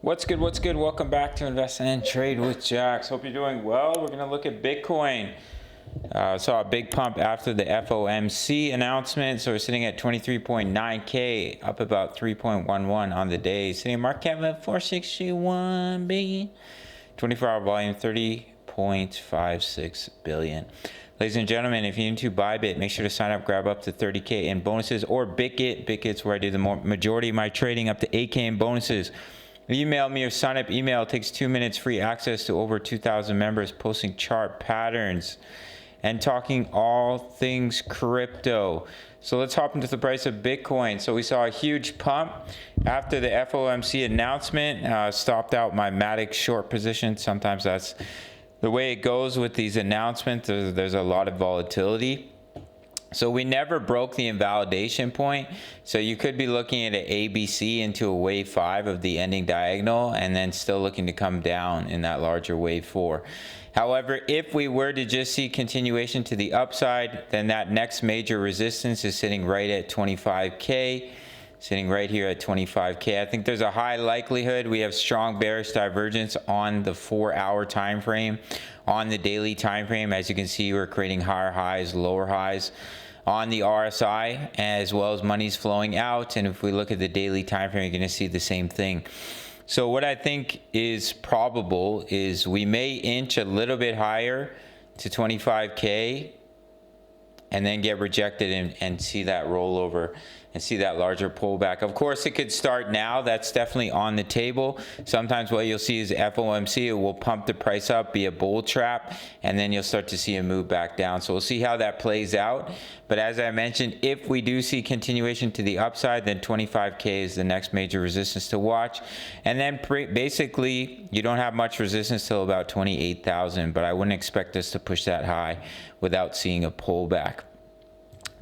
What's good? What's good? Welcome back to Invest and Trade with Jax. Hope you're doing well. We're going to look at Bitcoin. Saw a big pump after the Fomc announcement. So we're sitting at 23.9K, up about 3.11 on the day. Sitting at market cap at 461 billion. 24-hour volume, 30.56 billion. Ladies and gentlemen, if you're into Bybit, make sure to sign up, grab up to 30K in bonuses, or Bitget. Bitget's where I do the majority of my trading, up to 8K in bonuses. Email me or sign up email. It takes 2 minutes, free access to over 2,000 members, posting chart patterns and talking all things crypto. So let's hop into the price of Bitcoin. So we saw a huge pump after the FOMC announcement. Stopped out my Matic short position. Sometimes that's the way it goes with these announcements. There's a lot of volatility. So we never broke the invalidation point. So you could be looking at an ABC into a wave 5 of the ending diagonal and then still looking to come down in that larger wave 4. However, if we were to just see continuation to the upside, then that next major resistance is sitting right at 25K. Sitting right here at 25K. I think there's a high likelihood we have strong bearish divergence on the 4-hour time frame. On the daily time frame, as you can see, we're creating higher highs, lower highs on the RSI, as well as money's flowing out. And if we look at the daily time frame, you're going to see the same thing. So what I think is probable is we may inch a little bit higher to 25K and then get rejected and see that rollover and see that larger pullback. Of course, it could start now. That's definitely on the table. Sometimes what you'll see is FOMC, it will pump the price up, be a bull trap, and then you'll start to see a move back down. So we'll see how that plays out. But as I mentioned, if we do see continuation to the upside, then 25K is the next major resistance to watch. And then basically, you don't have much resistance till about 28,000, but I wouldn't expect us to push that high without seeing a pullback.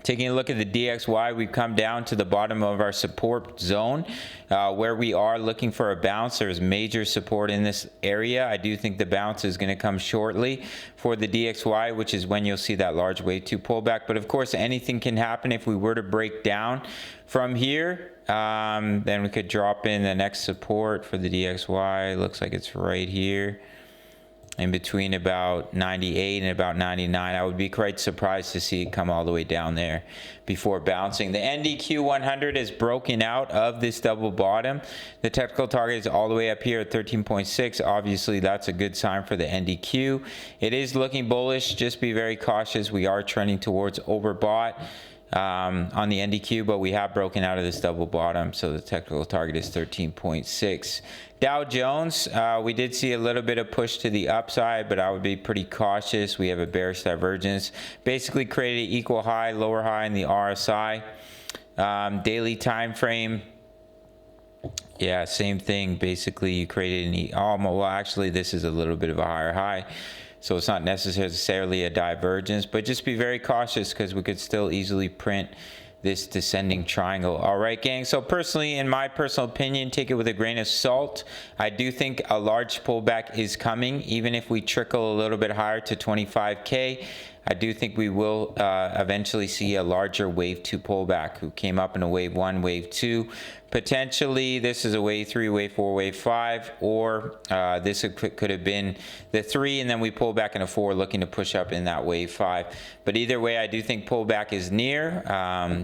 Taking a look at the DXY, we've come down to the bottom of our support zone where we are looking for a bounce. There's major support in this area. I do think the bounce is going to come shortly for the DXY, which is when you'll see that large wave 2 pullback. But of course, anything can happen. If we were to break down from here, then we could drop in the next support for the DXY. Looks like it's right here, in between about 98 and about 99. I would be quite surprised to see it come all the way down there before bouncing. The NDQ 100 is broken out of this double bottom. The technical target is all the way up here at 13.6. Obviously, that's a good sign for the NDQ. It is looking bullish. Just be very cautious. We are trending towards overbought on the NDQ, but we have broken out of this double bottom, so the technical target is 13.6. Dow Jones, we did see a little bit of push to the upside, but I would be pretty cautious. We have a bearish divergence. Basically created an equal high, lower high in the RSI. Daily time frame, yeah, same thing. Basically, you created an well, actually, this is a little bit of a higher high. So it's not necessarily a divergence, but just be very cautious because we could still easily print this descending triangle. All right, gang. So personally, in my personal opinion, take it with a grain of salt. I do think a large pullback is coming, even if we trickle a little bit higher to 25K. I do think we will eventually see a larger wave 2 pullback, who came up in a wave 1, wave 2. Potentially, this is a wave 3, wave 4, wave 5, or this could have been the 3, and then we pull back in a 4, looking to push up in that wave 5. But either way, I do think pullback is near,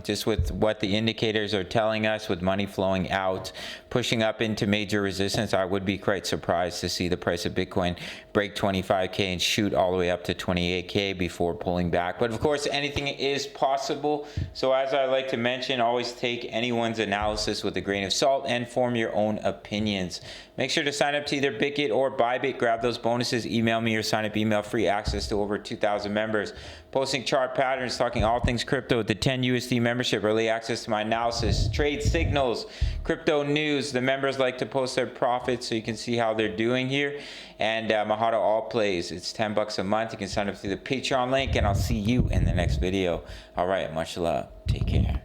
just with what the indicators are telling us, with money flowing out, pushing up into major resistance. I would be quite surprised to see the price of Bitcoin break 25K and shoot all the way up to 28K before pulling back. But of course, anything is possible. So as I like to mention, always take anyone's analysis with a grain of salt and form your own opinions. Make sure to sign up to either Bitget or Bybit. Grab those bonuses. Email me or sign up email. Free access to over 2,000 members. Posting chart patterns, talking all things crypto with the 10 USD membership. Early access to my analysis, trade signals, crypto news. The members like to post their profits so you can see how they're doing here. And Mahado All Plays. It's $10 a month. You can sign up through the Patreon link, and I'll see you in the next video. All right, much love. Take care.